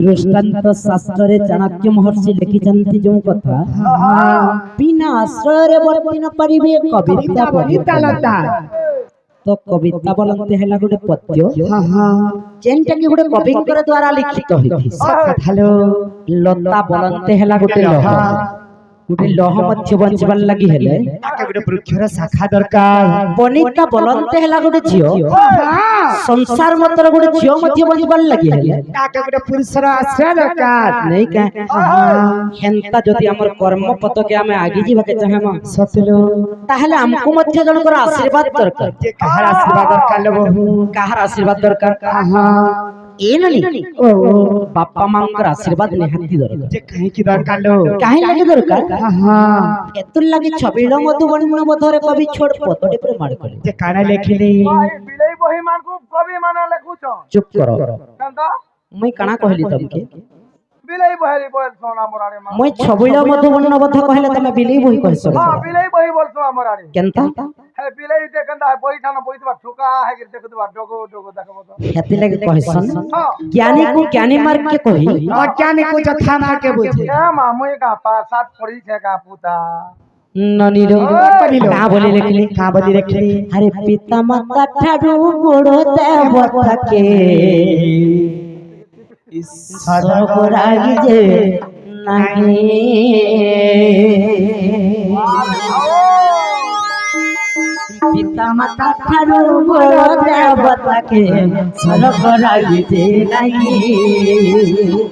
दृष्टांत शास्त्र चाणक्य महर्षि लिखिछन्ति जो कथा बिना आश्रय वर्ती न परिबे कविता बनिता तो कविता बोलते हैला गोटे पद्य जेनटा कि गोटे कविंकर द्वारा लिखित होइथि हेलो लता बोलते हैला गोटे लह मध्य बंचबार लगी हेले गोटे वृक्षर शाखा दरकार बनिता बोलते हैला गोटे झियो संसार मतलब गोटे झियो मध्य बंचबार लगी हेले गोटे पुरुषर आश्रय दरकार नहीं का हेंता जदि हमर कर्म पथ के हमें आगे जीवा के चाहेमा सतलो ताहले हमको मध्य जनकर आशीर्वाद दरकार जे कहार आशीर्वाद दरकार लो बहु कहार आशीर्वाद दरकार ए ननी बापा मांकर आशीर्वाद निहाती दरकार जे कहीं की दरकार लो काहे लगे दरकार एतुल लगे छबिलो मधुबन मधरे कवि छोड़ पतडे पर मार करे जे काना लेखिली बिलई बही मान को कवि माना लेखुछ चुप करो कंदा मैं काना कहली तुमके बिलई बहरी बोल सोना मोरारे मा मैं छबिलो मधुबन मध कहले तमे बिलई बही कहसो हां बिलई बही बोल सोना मोरारे केनता है बिलई ते कंदा है बही थाना बही तो ठोका है कि देखो तो डोगो डोगो देखो तो हेति लगे कहसन ज्ञानी को ज्ञानी मार्ग के कही अज्ञानी को जथा मार के बुझे ए मामू का पार साथ पड़ी छे का पुता ननी रो का बोली लिखली का बोली लिखली अरे पिता माता ठाडू गोड़ो देवता के स्वर्ग रागी जे नहीं पिता माता ठाडू गोड़ो देवता के स्वर्ग रागी जे नहीं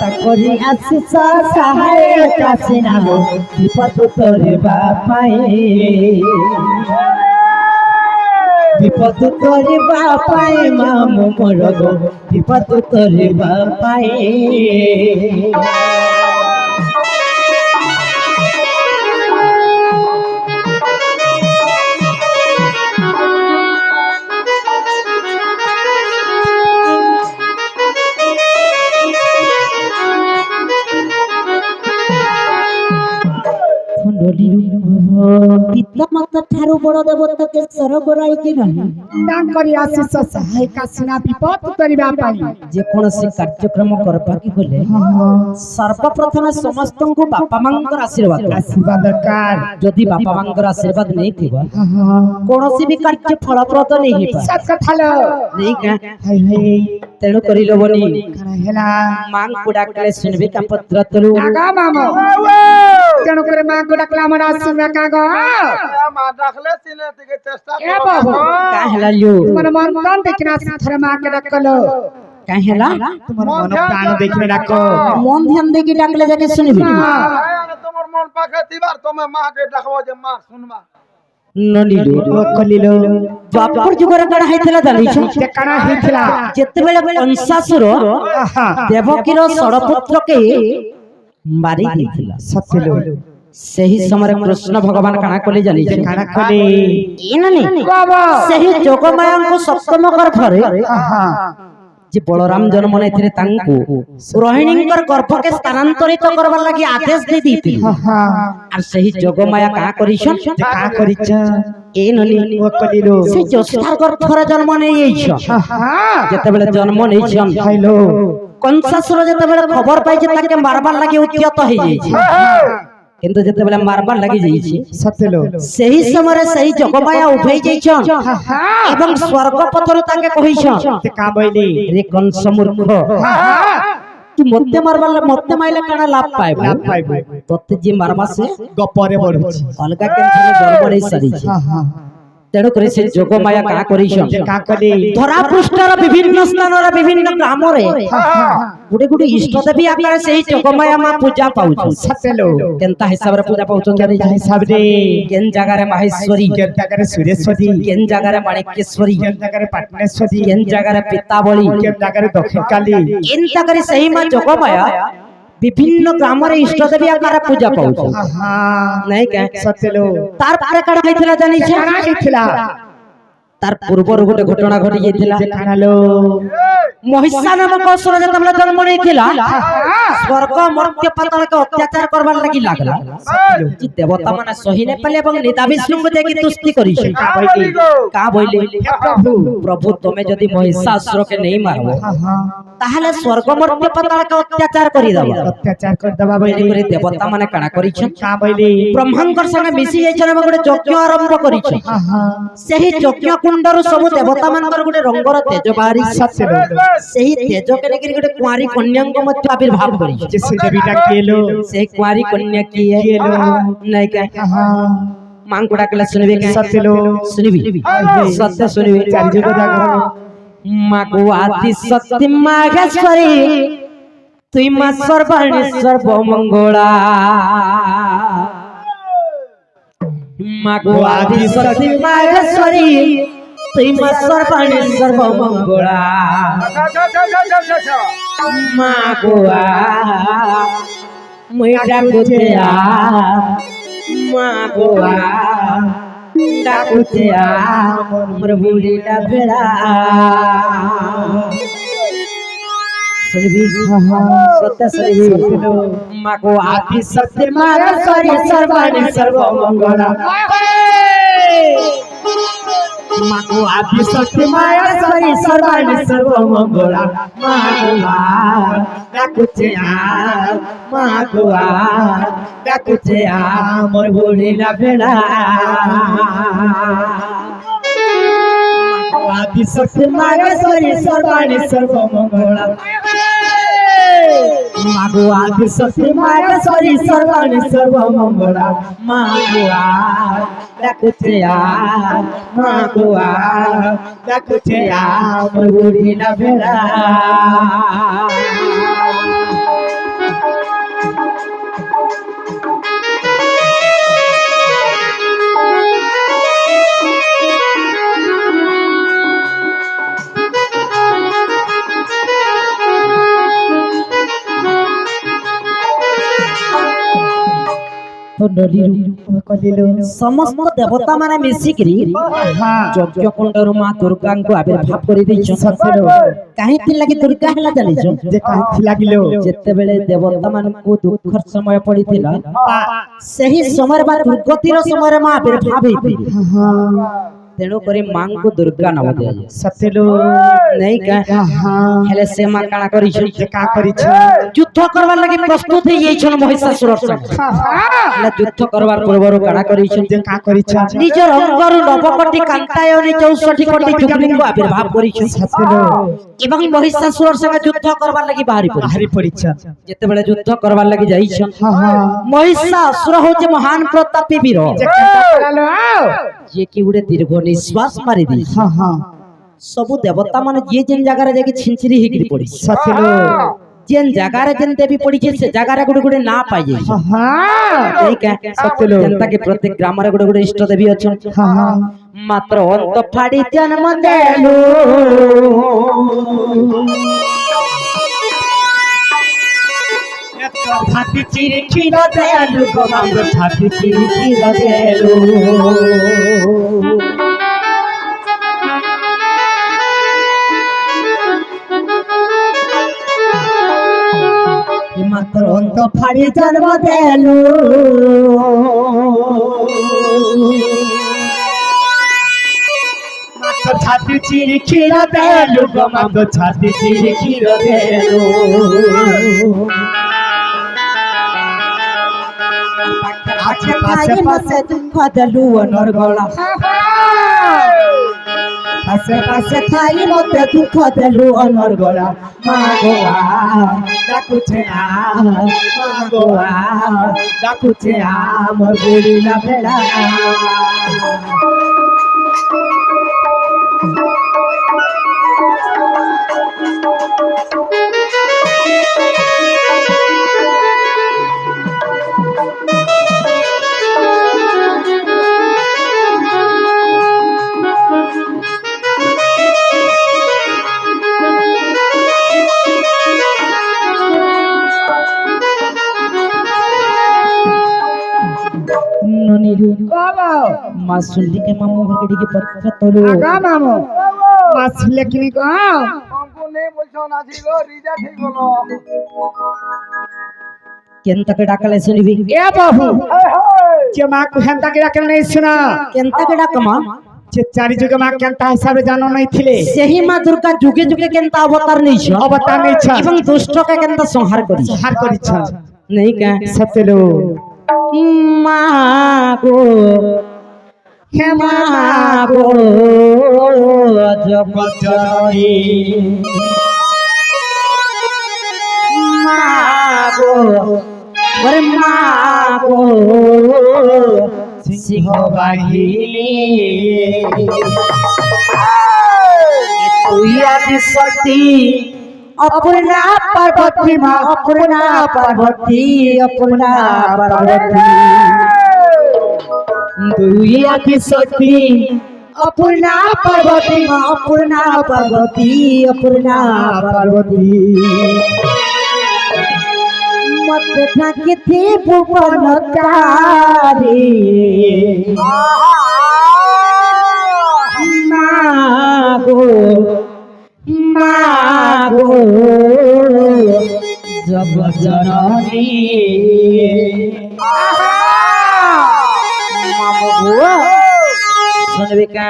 तकोरी आशीष सहाय कासिना विपद तोरे बापाए विपद तोरे बापाए मामू मोर गो विपद तोरे बापाए पिता माता ठारू बड़ देवता के स्वर्ग राई नहीं तांकरी आशीष सहाय कासिना विपद तोरिबा पाई जे कोनसी कार्यक्रम करबा की बोले सर्वप्रथम समस्त को बापा मांकर आशीर्वाद दरकार जदि बापा मांकर आशीर्वाद नहीं थिबा कोनसी भी कार्य फलप्रद नहीं हिबा सत कथा लो नहीं का हाय हाय तेणु करिलो बनी करा हेला मांग को डाकले सुनबे का पत्र तलु आगा मामो तेणु करे मां को डाकला हमरा सुनबे का गो मा डाकले सिने के चेष्टा ए बाबू का हेला लियो तुमर मन तन देखना थरे मां के डाकलो का हेला तुमर मन प्राण देखने डाको मन ध्यान दे के डाकले जाके सुनबे तोमर मन पाखे दिबार तमे मां के डाकबो जे मां सुनबा नलिलो कलिलो द्वापर जुगर कड़ा हैथला जानिछ जे कणा हेथिला जेते बेले कंसासुर देवकीर षड़पुत्र के मारी देथिला सत्यलो सही समय कृष्ण भगवान काना कोले जानिछ काना कोले ए ननी बाबा सही जोगमाया को सप्तम गर्भरे जे बलराम जन्म नेथिले तांको रोहिणीकर गर्भ के स्थानांतरित करबा लागि आदेश दे दीति आ सही जोगमाया का करिछन जे का करिछ ए ननी ओ कलिलो से जोस्तार गर्भरे जन्म नै छ जेते बेले जन्म नै छन हेलो कंसासुर जेते बेले खबर पाइ जे ताके मारबार लागि उद्यत होई जाई छै किंतु जेते बेले मारबार लागि जाई छै सत्यलो सही समय सही जोगमाया उठै जाई छन एवं स्वर्ग पथर ताके कहि छन ते का बोइली रे कंस मूर्ख तू मते माइले काना लाभ पाइबो तते जे मारबा से गपरे बढुछि अलगा केन जन्म नै सरी छै तेणु करे से जोग माया का करिछन जे का कली धरा पृष्ठर विभिन्न स्थानर विभिन्न ग्राम रे गुडे गुडे इष्ट देवी आकार से जोग माया मा पूजा पाउछ सत्यलो केनता हिसाब रे पूजा पाउछ जानि जा हिसाब रे केन जगह रे माहेश्वरी केन जगह रे सुरेश्वरी केन जगह रे माणिक्येश्वरी केन जगह रे पाटनेश्वरी केन जगह रे पितावली केन जगह रे दक्षिण काली इन जगह रे सही मा जोग माया विभिन्न ग्राम रे इष्ट देवी आकार पूजा पाउछ नहीं के सत्यलो तार पारे काढा हैथला जानि छै कणा हेथिला तार पूर्व गोटे घटना घटी जाइथिला जे कानालो महिषा नामक असुर जतबेले जन्म नेथिला स्वर्ग मर्त्य पाताल के अत्याचार करबार लागि लागला कि देवता माने सही नै पाले এবং निदा विष्णु को देखि तुष्टि करिछ का बोइले प्रभु प्रभु तुमे जदि महिषासुर के नहीं मारबो ताहले स्वर्ग मर्त्य पाताल के अत्याचार करि दबो अत्याचार कर दबा बोइले करे देवता माने काना करिछ का बोली ब्रह्मांकर संगे मिसी जाइछन एवं गोटे यज्ञ आरंभ करिछ सेही यज्ञ कुंडर सब देवता मानकर गोटे रंगर तेज बाहरी सत्य सेही तेज के लेकिन गोटे कुंवारी कन्या को मध्य आविर्भाव करिछ जैसे देवीटा केलो सेही कुंवारी कन्या की है नहीं का मां को डाकले सुनबे का सत्य लो सुनबी सत्य सुनबे चारि जगह जाकर मां को आदि शक्ति माघेश्वरी तुई मां सर्वाणी सर्वमंगला मां को आदि शक्ति माघेश्वरी तुई मां सर्वाणी सर्वमंगला मां को मुइडा कुतिया मां को डाकुतिया मोर बुढ़ीला भेड़ा सुनबी सत्य सुनबी मां को आदि सत्य मारा सरी सर्वाणी सर्वमंगला मां को आदि सत्य माया सरी सर्वाणी सर्वमंगला मां को डाकुतिया मां को डाकुतिया मोर बुढ़ीला भेड़ा आदि शक्ति मागेश्वरी सर्वाणी सर्वमंगला मागो आदि शक्ति मागेश्वरी सर्वाणी सर्वमंगला मागो डाकुतिया मागो डाकुतिया मोर बुढ़ीला भेड़ा तो डरिरु कलिलो समस्त देवता माने मिसिकरी यज्ञ कुंडर मां दुर्गा को आविर्भाव करि दैछ काहे कि लागि दुर्गा हला जानिछ जे काहे लागिलो जेते बेले देवता मान को दुखर समय पड़िथिला सही समय बा दुर्गतिर समय मां आविर्भाव हेति तेणु करी मां को दुर्गा नाम दिया जाय सत्यलो नहीं का हेले से मां काना करी छ का करी छ युद्ध करबार लागि प्रस्तुत हे जाय छन महिषासुर संग हेले युद्ध करबार पूर्वरो काना करी छ का करी छ निज रंगरु नवकोटि कांतायनी 64 कोटि जुगलिंग को आविर्भाव करी छ सत्यलो एवं महिषासुर संग युद्ध करबार लागि बाहरी पड़ी छ जेते बेले युद्ध करबार लागि जाय छ महिषासुर होचे महान प्रतापी वीर जे कि उडे दीर्घ निश्वास मारी दी सब देवता मान जे जेन जगह रे जाके छिंचरी हिकरी पड़ी सत्यलो जेन जगह रे जेन देवी पड़ी छे से जगह रे गुडे गुडे ना पाई जाय ठीक है सत्यलो जनता के प्रत्येक ग्राम रे गुडे गुडे इष्ट देवी अछन मात्र अंत फाड़ी जन्म देलु छाती चिरी खीर देलु गोमांग छाती चिरी खीर देलु मात्र अंत फाड़ी जन्म देलु मात्र छाती चिरी खीर देलु गोमांग छाती चिरी खीर देलु पासे पासे दुख देलु अनर्गला पासे पासे थाई मते दुख देलु अनर्गला मागोआ डाकुछे मोर बुढ़ीला भेड़ा मां सुनली के मामू घर के पत्थर तोलो आगा मामू मास लेकिन को हमको नहीं बोल পয়সা নাছি গো রিজা ঠিক হলো কেনতাকে ডাকালে শুনিবি এ বাবু এই হেই যে মা কুহেন্তা কে রাখলে নাই শুনা কেনতাকে ডাকমা যে চারি যুগে মা কেনতা হিসাবে জানো নাই থিলে ସେହି মা দুর্গা যুগে যুগে কেনতা অবতার নেইছ অবতার নেইছ এবং দুষ্টকে কেনতা সংহার করিছ হার করিছ নেই কা সতেলো মা গো হে মা গো জগৎ জননী মা গো ওরে মা গো সিংহ বাহিনী তুই আদি শক্তি অপূর্ণা পার্বতী মা অপূর্ণা পার্বতী অপূর্ণা পার্বতী তুই আদি শক্তি অপূর্ণা পার্বতী মা অপূর্ণা পার্বতী অপূর্ণা পার্বতী মত থাকিতে ভুবন তারে মা গো মা গো জগৎ জননী মামু গো শুনবি কা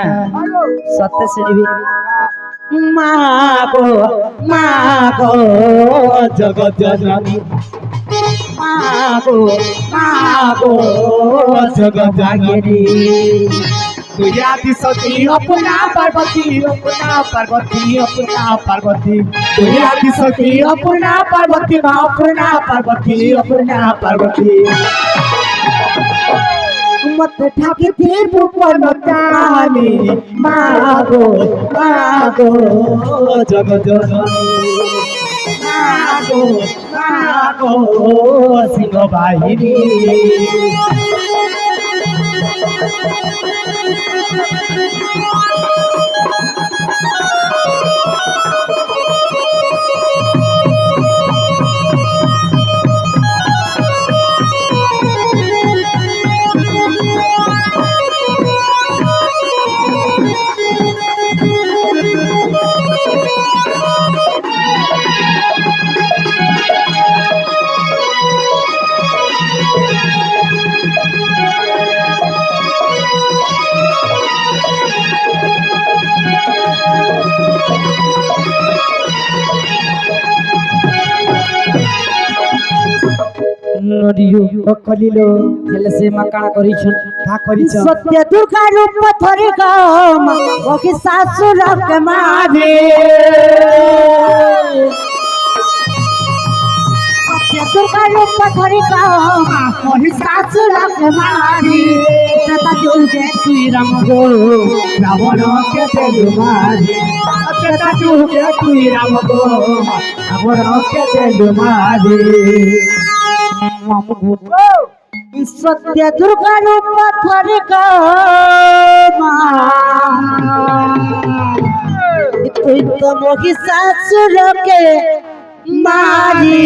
সত্য শুনবি মা গো জগৎ জননী মা গো জগৎ জাগিনী তুই আদি সতী অপনা পার্বতী অপনা পার্বতী অপনা পার্বতী তুই আদি সতী অপনা পার্বতী মা অপনা পার্বতী অপনা পার্বতী মত থাকিতে ভুবন তারে মা গো জগৎ জননী মা গো সিংহ বাহিনী নদিও কলিল হেলে সে মা কাଣା করিছ তা করিছ সত্য দুর্গা রূপ ধরে গম ওকে শাশুর মারে সত্য দুর্গা রূপ ধরে গম ওকে শাশুর মারে তা যুগে তুই রাম গো রাবণ কে দেলু মারি তা যুগে তুই রাম গো রাবণ কে দেলু মারি সত্য দুর্গা রূপ ধরে গম তুই তো মহিষাসুরকে মারি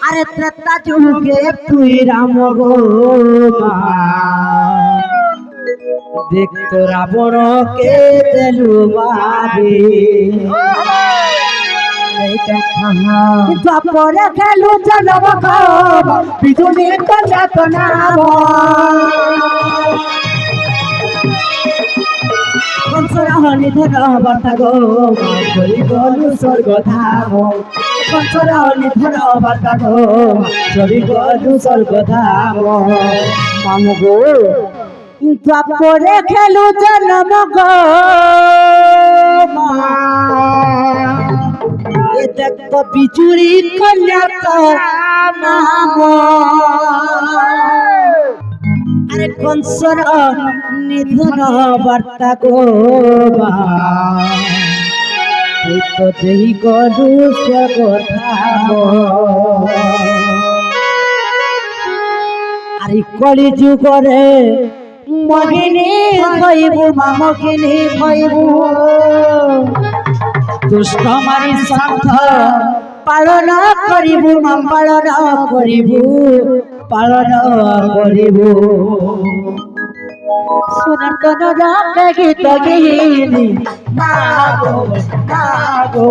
আরে ত্রেতা যুগে তুই রাম গো দেখতো রাবণকে দেলু মারি পরে খেলু জনম বিজুলি কঞ্জাত নাম কংসরাহনি ধন বার্তা গো করি গলু স্বর্গ ধাম কংসরাহনি ধন বার্তা গো করি গলু স্বর্গ ধাম মামু গো পরে খেলু জনম গো দেখতো বিচুরি কন্যা নাম আরে কংসর নিধন বার্তা গো তুই তো দেই গলু স্বগধাম আরে কলি যুগরে মহিনী কইবু মামকিনী কইবু দুষ্ট মারি সাধ পালন করিবু পালন করিবু পালন করিবু সনাতন রাখে গীত গিরি মাগো মাগো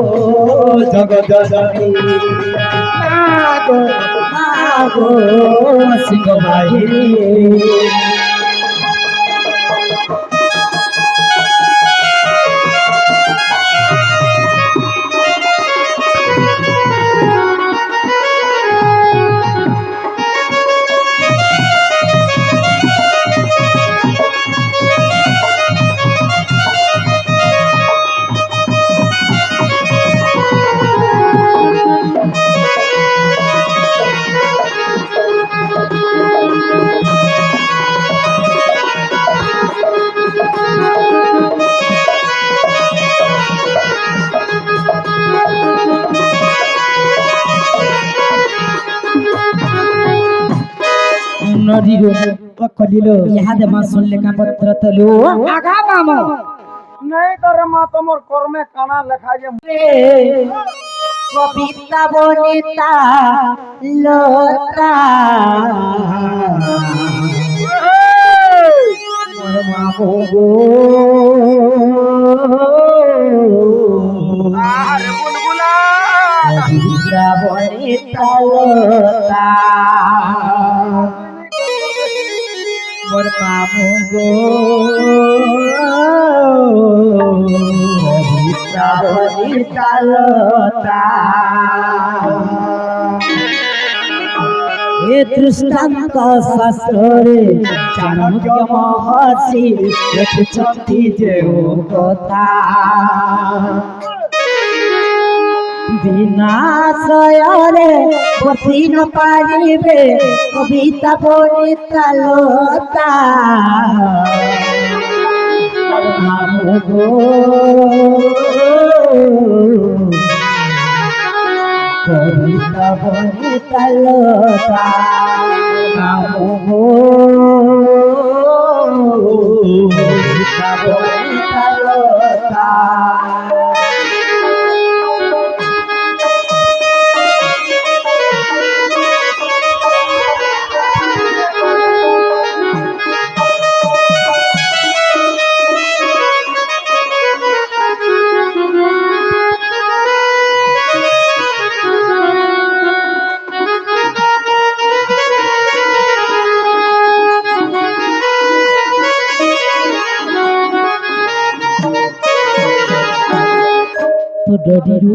জগৎ জননী মাগো মাগো সিংহ বাহিনী নদীর কলিল ইহাদে মা শুনলে কাপত্র তলু আগা মামো নেই করে মা তোমার কর্মে কানা লেখা যে কবিতা বনিতা লতা মোর মামু গো আরে বুলবুলা কবিতা বনিতা লতা মোর মামু গো কবিতা বনিতা লতা এ দৃষ্টান্ত শাস্ত্রে চাণক্য মহর্ষি লেখিଛନ୍ତି ଯେଉଁ କଥା বিনাশୟରେ বতি ন ପାରିବେ কবিতা বনিতা লতা মামু গো কবিতা বনিতা লতা মামু গো কবিতা বনিতা লতা তো ডডিরু